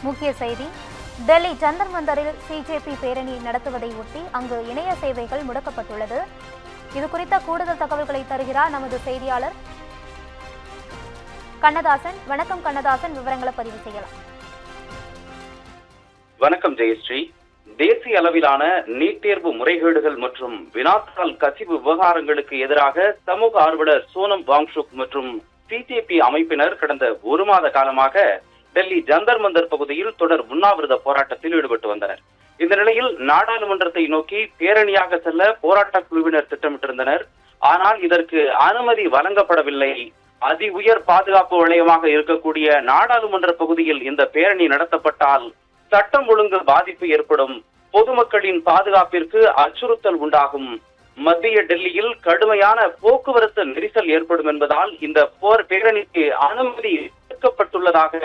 முக்கிய செய்தி: டெல்லி ஜந்தர் மந்தரில் சிஜேபி பேரணி நடத்துவதை ஒட்டி அங்கு இணைய சேவைகள் முடக்கப்பட்டுள்ளது. இது குறித்த கூடுதல் தகவல்களை தருகிறார் நமது செய்தியாளர் கண்ணதாசன். வணக்கம் கண்ணதாசன், விவரங்களை பதிவு செய்யலாம். வணக்கம் ஜெயஸ்ரீ. தேசிய அளவிலான நீட் தேர்வு முறைகேடுகள் மற்றும் வினாத்தாள் கசிவு விவகாரங்களுக்கு எதிராக சமூக ஆர்வலர் சோனம் வாங்சுக் மற்றும் சிஜேபி அமைப்பினர் கடந்த ஒரு மாத காலமாக டெல்லி ஜந்தர் மந்தர் பகுதியில் தொடர் உண்ணாவிரத போராட்டத்தில் ஈடுபட்டு வந்தனர். இந்த நிலையில் நாடாளுமன்றத்தை நோக்கி பேரணியாக செல்ல போராட்ட குழுவினர் திட்டமிட்டிருந்தனர். ஆனால் இதற்கு அனுமதி வழங்கப்படவில்லை. அதி உயர் பாதுகாப்பு வளையமாக இருக்கக்கூடிய நாடாளுமன்ற பகுதியில் இந்த பேரணி நடத்தப்பட்டால் சட்டம் ஒழுங்கு பாதிப்பு ஏற்படும், பொதுமக்களின் பாதுகாப்பிற்கு அச்சுறுத்தல் உண்டாகும், மத்திய டெல்லியில் கடுமையான போக்குவரத்து நெரிசல் ஏற்படும் என்பதால் இந்த பேரணிக்கு அனுமதி அளிக்கப்பட்டுள்ளதாக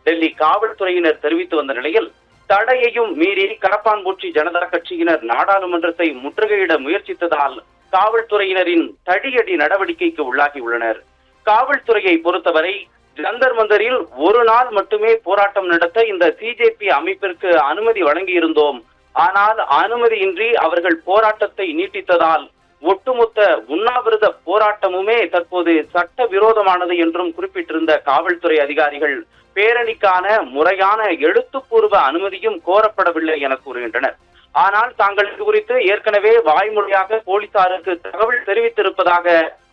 டெல்லி காவல்துறையினர் தெரிவித்து வந்த நிலையில் தடையையும் மீறி கரப்பான்பூச்சி ஜனதா கட்சியினர் நாடாளுமன்றத்தை முற்றுகையிட முயற்சித்ததால் காவல்துறையினரின் தடியடி நடவடிக்கைக்கு உள்ளாகியுள்ளனர். காவல்துறையை பொறுத்தவரை ஜந்தர் மந்தரில் ஒரு நாள் மட்டுமே போராட்டம் நடத்த இந்த சிஜேபி அமைப்பிற்கு அனுமதி வழங்கியிருந்தோம். ஆனால் அனுமதியின்றி அவர்கள் போராட்டத்தை நீட்டித்ததால் ஒட்டுமொத்த உண்ணாவிரத போராட்டமுமே தற்போது சட்ட விரோதமானது என்றும் குறிப்பிட்டிருந்த காவல்துறை அதிகாரிகள் பேரணிக்கான முறையான எழுத்துப்பூர்வ அனுமதியும் கோரப்படவில்லை என கூறுகின்றனர். ஆனால் தாங்கள் இது குறித்து ஏற்கனவே வாய்மொழியாக போலீசாருக்கு தகவல் தெரிவித்திருப்பதாக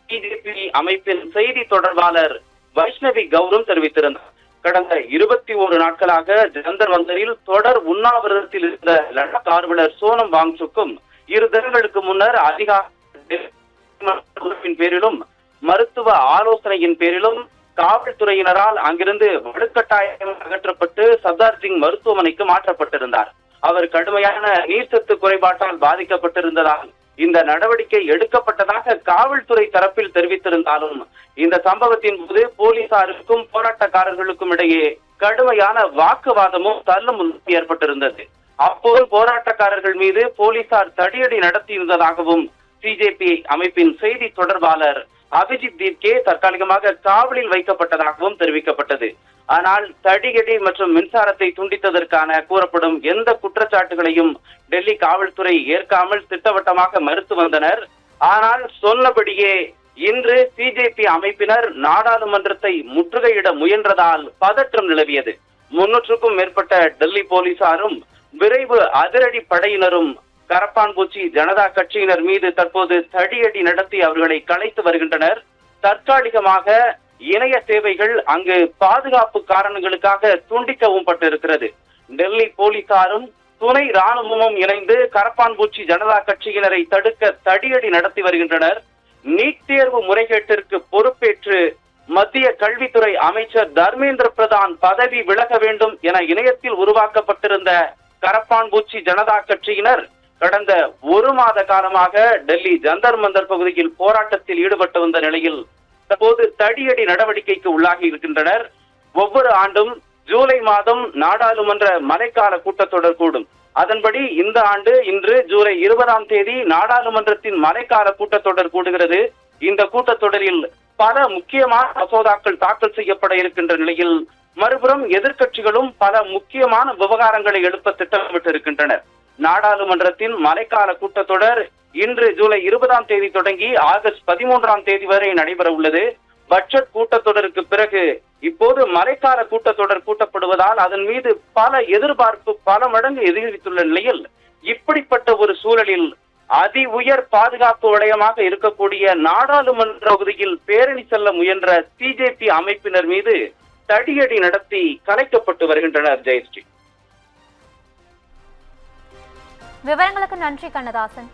பிஜேபி அமைப்பின் செய்தி தொடர்பாளர் வைஷ்ணவி கௌரம் தெரிவித்திருந்தார். கடந்த 21 நாட்களாக ஜந்தர் மந்தரில் தொடர் உண்ணாவிரதத்தில் இருந்த லடாக் ஆர்வலர் சோனம் வாங்சுக்கும் 2 தினங்களுக்கு முன்னர் அதிகாரிகளின் பேரிலும் மருத்துவ ஆலோசனையின் பேரிலும் காவல்துறையினரால் அங்கிருந்து வலுக்கட்டாயம் அகற்றப்பட்டு சர்தார் சிங் மருத்துவமனைக்கு மாற்றப்பட்டிருந்தார். அவர் கடுமையான நீர்ச்சத்து குறைபாட்டால் பாதிக்கப்பட்டிருந்ததால் இந்த நடவடிக்கை எடுக்கப்பட்டதாக காவல்துறை தரப்பில் தெரிவித்திருந்தாலும் இந்த சம்பவத்தின் போது போலீசாருக்கும் போராட்டக்காரர்களுக்கும் இடையே கடுமையான வாக்குவாதமும் தள்ளும் ஏற்பட்டிருந்தது. அப்போது போராட்டக்காரர்கள் மீது போலீசார் தடியடி நடத்தியிருந்ததாகவும் சிஜேபி அமைப்பின் செய்தி தொடர்பாளர் அபிஜித் தீப்கே தற்காலிகமாக காவலில் வைக்கப்பட்டதாகவும் தெரிவிக்கப்பட்டது. ஆனால் தடியடி மற்றும் மின்சாரத்தை துண்டித்ததற்கான கூறப்படும் எந்த குற்றச்சாட்டுகளையும் டெல்லி காவல்துறை ஏற்காமல் திட்டவட்டமாக மறுத்து வந்தனர். ஆனால் சொன்னபடியே இன்று சிஜேபி அமைப்பினர் நாடாளுமன்றத்தை முற்றுகையிட முயன்றதால் பதற்றம் நிலவியது. 300க்கும் மேற்பட்ட டெல்லி போலீசாரும் விரைவு அதிரடி படையினரும் கரப்பான்பூச்சி ஜனதா கட்சியினர் மீது தற்போது தடியடி நடத்தி அவர்களை கலைத்து வருகின்றனர். தற்காலிகமாக இணைய சேவைகள் அங்கு பாதுகாப்பு காரணங்களுக்காக துண்டிக்கவும் பட்டிருக்கிறது. டெல்லி போலீசாரும் துணை ராணுவமும் இணைந்து கரப்பான்பூச்சி ஜனதா கட்சியினரை தடுக்க தடியடி நடத்தி வருகின்றனர். நீட் தேர்வு முறைகேட்டிற்கு பொறுப்பேற்று மத்திய கல்வித்துறை அமைச்சர் தர்மேந்திர பிரதான் பதவி விலக வேண்டும் என இணையத்தில் உருவாக்கப்பட்டிருந்த கரப்பான்பூச்சி ஜனதா கட்சியினர் கடந்த ஒரு மாத காலமாக டெல்லி ஜந்தர் மந்தர் பகுதியில் போராட்டத்தில் ஈடுபட்டு வந்த நிலையில் தற்போது தடியடி நடவடிக்கைக்கு உள்ளாகி இருக்கின்றனர். ஒவ்வொரு ஆண்டும் ஜூலை மாதம் நாடாளுமன்ற மழைக்கால கூட்டத்தொடர் கூடும். அதன்படி இந்த ஆண்டு இன்று ஜூலை 20ஆம் தேதி நாடாளுமன்றத்தின் மழைக்கால கூட்டத்தொடர் கூடுகிறது. இந்த கூட்டத்தொடரில் பல முக்கியமான மசோதாக்கள் தாக்கல் செய்யப்பட இருக்கின்ற நிலையில் மறுபுறம் எதிர்க்கட்சிகளும் பல முக்கியமான விவகாரங்களை எழுப்ப திட்டமிட்டிருக்கின்றனர். நாடாளுமன்றத்தின் மழைக்கால கூட்டத்தொடர் இன்று ஜூலை 20ஆம் தேதி தொடங்கி ஆகஸ்ட் 13ஆம் தேதி வரை நடைபெற உள்ளது. பட்ஜெட் கூட்டத்தொடருக்கு பிறகு இப்போது மழைக்கால கூட்டத்தொடர் கூட்டப்படுவதால் அதன் மீது பல எதிர்பார்ப்பு பல மடங்கு எதிர்த்துள்ள நிலையில் இப்படிப்பட்ட ஒரு சூழலில் அதி உயர் பாதுகாப்பு வளையமாக இருக்கக்கூடிய நாடாளுமன்ற பகுதியில் பேரணி செல்ல முயன்ற சிஜேபி அமைப்பினர் மீது தடியடி நடத்தி கலைக்கப்பட்டு வருகின்றனர். ஜெயஸ்ரீ, விவரங்களுக்கு நன்றி கண்ணதாசன்.